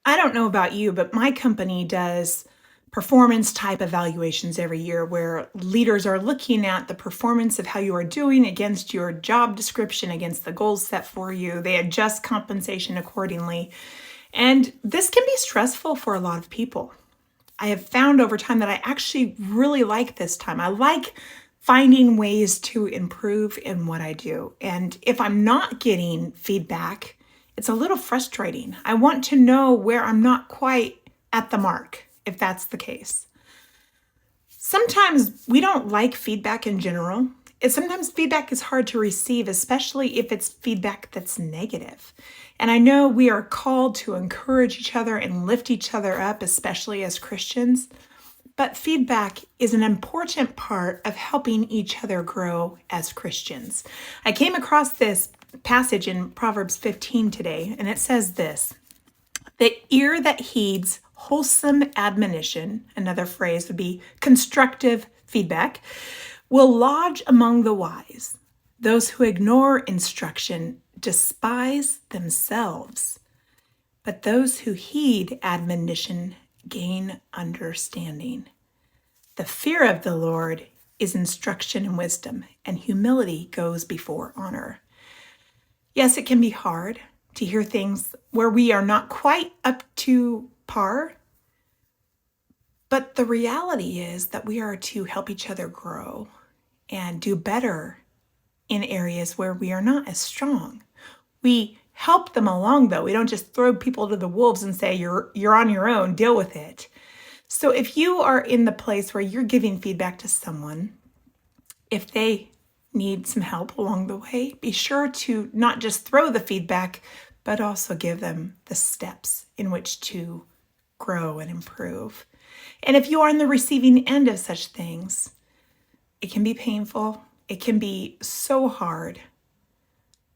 I don't know about you, but my company does performance type evaluations every year where leaders are looking at the performance of how you are doing against your job description, against the goals set for you. They adjust compensation accordingly. And this can be stressful for a lot of people. I have found over time that I actually really like this time. I like finding ways to improve in what I do. And if I'm not getting feedback, it's a little frustrating. I want to know where I'm not quite at the mark, if that's the case. Sometimes we don't like feedback in general. Sometimes feedback is hard to receive, especially if it's feedback that's negative. And I know we are called to encourage each other and lift each other up, especially as Christians. But feedback is an important part of helping each other grow as Christians. I came across this passage in Proverbs 15 today, and it says this: the ear that heeds wholesome admonition, another phrase would be constructive feedback, will lodge among the wise. Those who ignore instruction despise themselves, but those who heed admonition gain understanding. The fear of the Lord is instruction and wisdom, and humility goes before honor. Yes, it can be hard to hear things where we are not quite up to par, but the reality is that we are to help each other grow and do better in areas where we are not as strong. We help them along, though. We don't just throw people to the wolves and say, you're on your own, deal with it. So if you are in the place where you're giving feedback to someone, if they need some help along the way, be sure to not just throw the feedback, but also give them the steps in which to grow and improve. And if you are on the receiving end of such things, it can be painful. It can be so hard.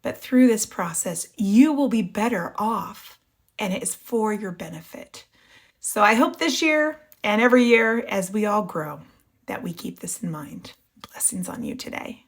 But through this process, you will be better off, and it is for your benefit. So I hope this year and every year as we all grow that we keep this in mind. Blessings on you today.